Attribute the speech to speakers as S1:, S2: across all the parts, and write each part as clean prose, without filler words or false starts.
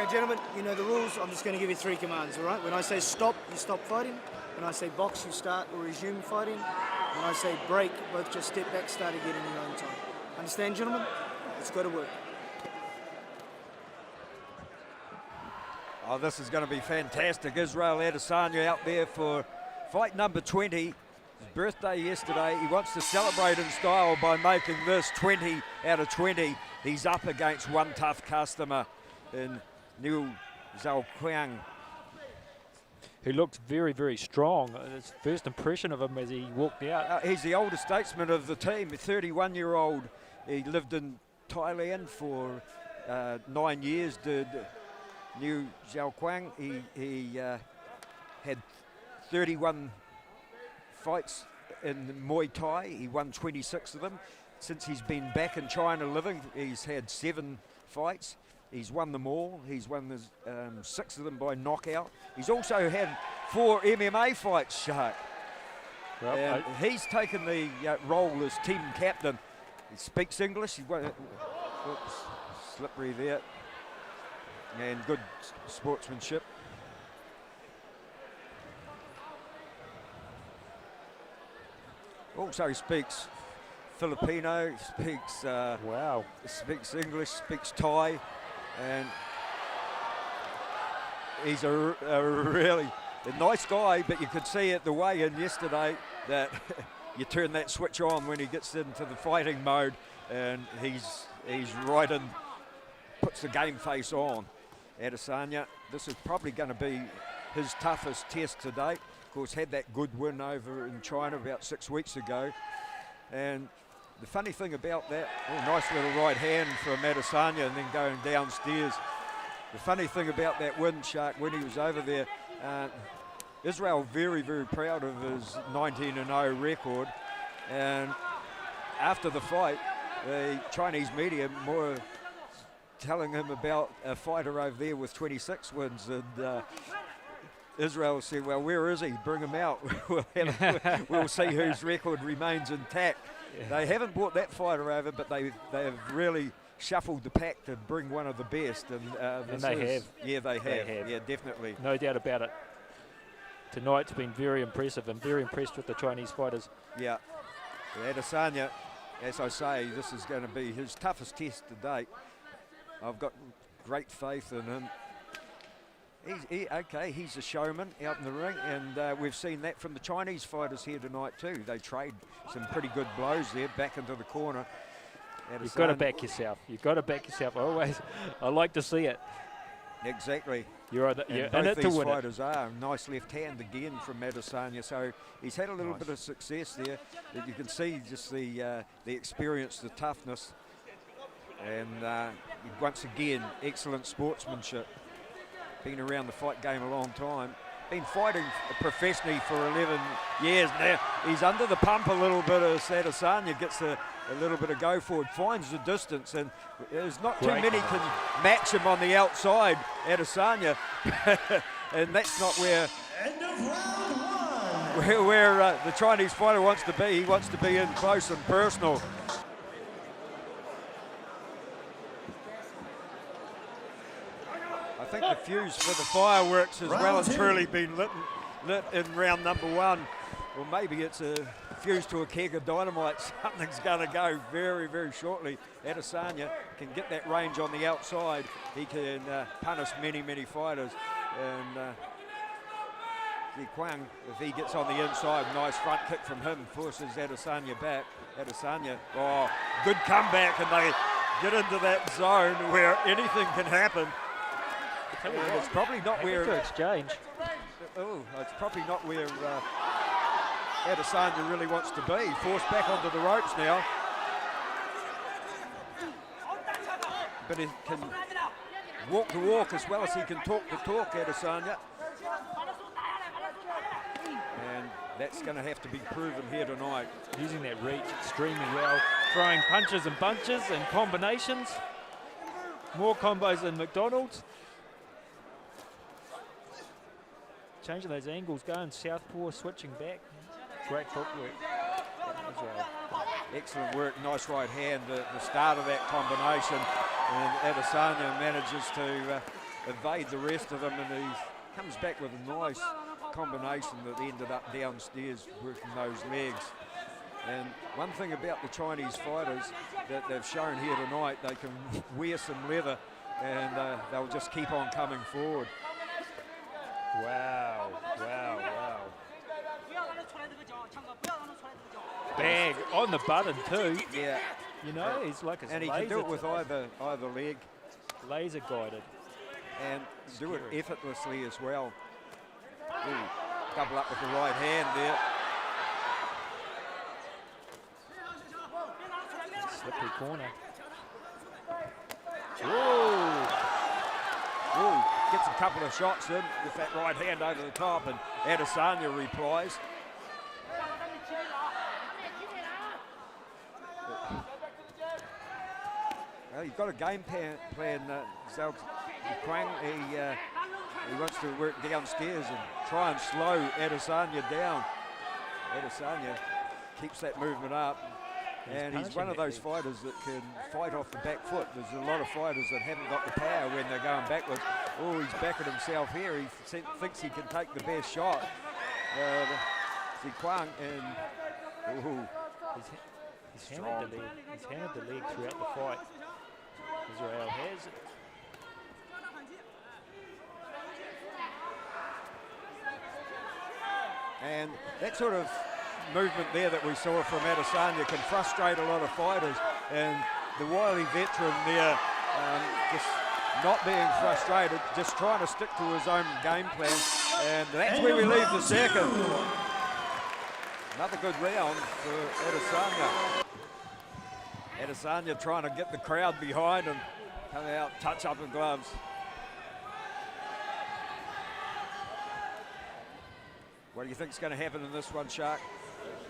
S1: gentlemen, you know the rules. I'm just going to give you 3 commands, all right? When I say stop, you stop fighting. When I say box, you start or resume fighting. When I say break, both just step back, start again in your own time. Understand, gentlemen? Let's go to work.
S2: Oh, this is going to be fantastic. Israel Adesanya out there for fight number 20. His birthday yesterday. He wants to celebrate in style by making this 20 out of 20. He's up against one tough customer in Niu Xiaoqiang,
S3: who looked very, very strong. His first impression of him as he walked out.
S2: He's the oldest statesman of the team, a 31-year-old. He lived in Thailand for 9 years, did Niu Xiaoqiang. He had 31 fights in Muay Thai. He won 26 of them. Since he's been back in China living, he's had 7 fights. He's won them all. He's won 6 of them by knockout. He's also had 4 MMA fights, Shark.
S3: Well,
S2: and he's taken the role as team captain. He speaks English. Oops, slippery there. And good sportsmanship. Also speaks Filipino, speaks speaks English, speaks Thai, and he's a really nice guy. But you could see at the weigh-in yesterday that you turn that switch on when he gets into the fighting mode, and he's right in, puts the game face on. Adesanya, this is probably going to be his toughest test to date. Of course, had that good win over in China about 6 weeks ago. And the funny thing about that, nice little right hand from Adesanya and then going downstairs. The funny thing about that win, Shark, when he was over there, Israel very, very proud of his 19-0 record. And after the fight, the Chinese media more telling him about a fighter over there with 26 wins, and Israel said, well, where is he? Bring him out. We'll see whose record remains intact. Yeah. They haven't brought that fighter over, but they have really shuffled the pack to bring one of the best. And
S3: they have.
S2: Yeah, they have. Yeah, definitely.
S3: No doubt about it. Tonight's been very impressive. I'm very impressed with the Chinese fighters.
S2: Yeah. Adesanya, as I say, this is going to be his toughest test to date. I've got great faith in him. He's a showman out in the ring, and we've seen that from the Chinese fighters here tonight too. They trade some pretty good blows there, back into the corner.
S3: You've got to back yourself. You've got to back yourself always. I like to see it.
S2: Exactly.
S3: You're in it to win it.
S2: Fighters are. Nice left hand again from Adesanya. So he's had a little bit of success there. But you can see just the experience, the toughness, and once again, excellent sportsmanship. Been around the fight game a long time. Been fighting professionally for 11 years now. He's under the pump a little bit as Adesanya gets a little bit of go forward, finds the distance, and there's not too many can match him on the outside, Adesanya. And that's not where the Chinese fighter wants to be. He wants to be in close and personal. I think the fuse for the fireworks has well and truly been lit in round number 1. Or maybe it's a fuse to a keg of dynamite. Something's going to go very, very shortly. Adesanya can get that range on the outside. He can punish many, many fighters. And Xiaoqiang, if he gets on the inside, nice front kick from him, forces Adesanya back. Adesanya, good comeback, and they get into that zone where anything can happen. It's probably not where
S3: exchange.
S2: It's probably not where Adesanya really wants to be. Forced back onto the ropes now. But he can walk the walk as well as he can talk the talk, Adesanya. And that's going to have to be proven here tonight.
S3: Using that reach extremely well. Throwing punches and bunches and combinations. More combos than McDonald's. Changing those angles, going southpaw, switching back. Great footwork.
S2: Excellent work, nice right hand at the start of that combination. and Adesanya manages to evade the rest of them, and he comes back with a nice combination that ended up downstairs working those legs. And one thing about the Chinese fighters that they've shown here tonight, they can wear some leather and they'll just keep on coming forward.
S3: Wow, wow, wow. Bang, on the button too.
S2: Yeah.
S3: You know, he's like a
S2: And he can do it with either leg.
S3: Laser guided.
S2: And do it effortlessly as well. Ooh, double up with the right hand there.
S3: Slippery corner.
S2: Ooh. Ooh, gets a couple of shots in with that right hand over the top, and Adesanya replies. Well, he's got a game plan, Xiaoqiang. He wants to work downstairs and try and slow Adesanya down. Adesanya keeps that movement up. And he's one of those fighters that can fight off the back foot. There's a lot of fighters that haven't got the power when they're going backwards. Oh, he's backing himself here. He thinks he can take the best shot. Xiaoqiang, and ooh,
S3: he's handed the leg throughout the fight. Israel has it.
S2: And that sort of movement there that we saw from Adesanya can frustrate a lot of fighters, and the wily veteran there just not being frustrated, just trying to stick to his own game plan, and that's where we leave the second. Another good round for Adesanya. Adesanya trying to get the crowd behind him, come out, touch up the gloves. What do you think is going to happen in this one, Shark?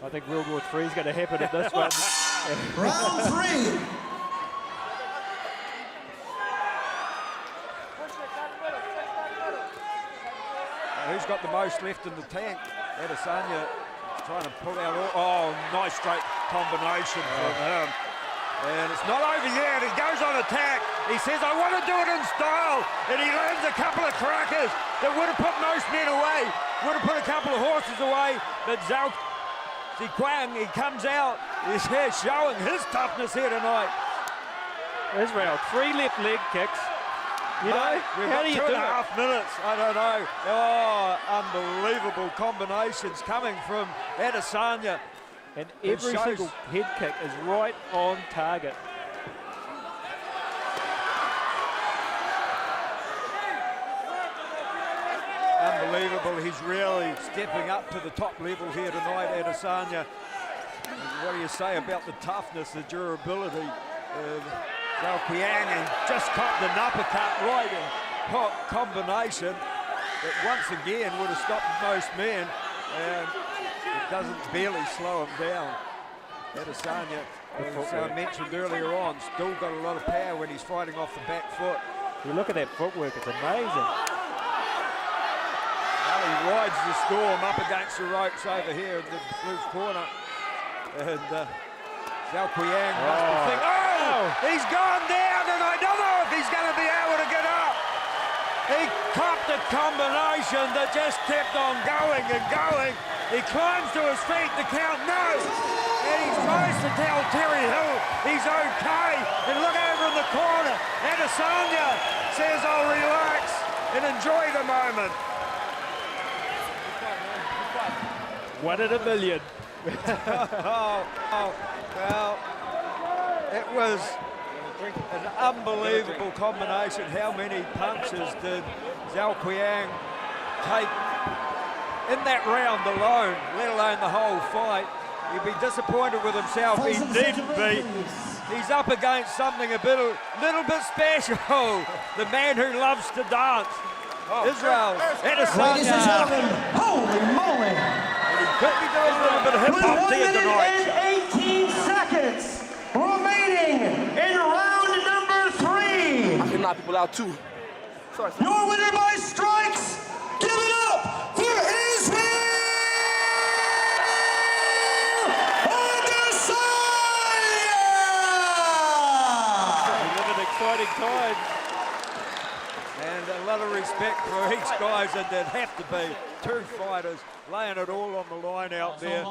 S3: I think World War III is going to happen in this one.
S4: Round 3.
S2: Who's got the most left in the tank? Adesanya trying to pull out all. Oh, nice straight combination from him. And it's not over yet. He goes on attack. He says, I want to do it in style. And he lands a couple of crackers that would have put most men away. Would have put a couple of horses away. But Xiaoqiang, he comes out. He's here showing his toughness here tonight.
S3: Israel, 3 left leg kicks. You know,
S2: we've
S3: how
S2: got
S3: do you
S2: 2.5 minutes. I don't know. Oh, unbelievable combinations coming from Adesanya.
S3: And every single head kick is right on target.
S2: Unbelievable. He's really stepping up to the top level here tonight, Adesanya. What do you say about the toughness, the durability of Xiaoqiang, and just caught an uppercut right in hot combination that once again would have stopped most men, and it doesn't barely slow him down. Adesanya, as I mentioned earlier on, still got a lot of power when he's fighting off the back foot.
S3: You look at that footwork, it's amazing.
S2: Well, he rides the storm up against the ropes over here in the blue corner. And Xiaoqiang must be thinking, oh, he's gone down, and I don't know if he's going to be able to get up. He copped a combination that just kept on going and going. He climbs to his feet, the count no. And he tries to tell Terry Hill he's okay. And look over in the corner, Adesanya says, I'll relax and enjoy the moment.
S3: 1 in a million.
S2: Well, it was an unbelievable combination. How many punches did Xiaoqiang take in that round alone, let alone the whole fight? He'd be disappointed with himself. He needn't be. He's up against something a little bit special. The man who loves to dance. Israel Adesanya.
S4: Ladies and gentlemen, holy moly!
S2: He could be doing a little bit of hip-hop here
S4: With 1
S2: tonight.
S4: minute and 18 seconds remaining in round number 3.
S5: I can knock people out too. Sorry.
S4: Your winner by strikes. Give it up for Israel Adesanya!
S3: We live in exciting big time.
S2: And a lot of respect for each guys, and there'd have to be two fighters laying it all on the line out there.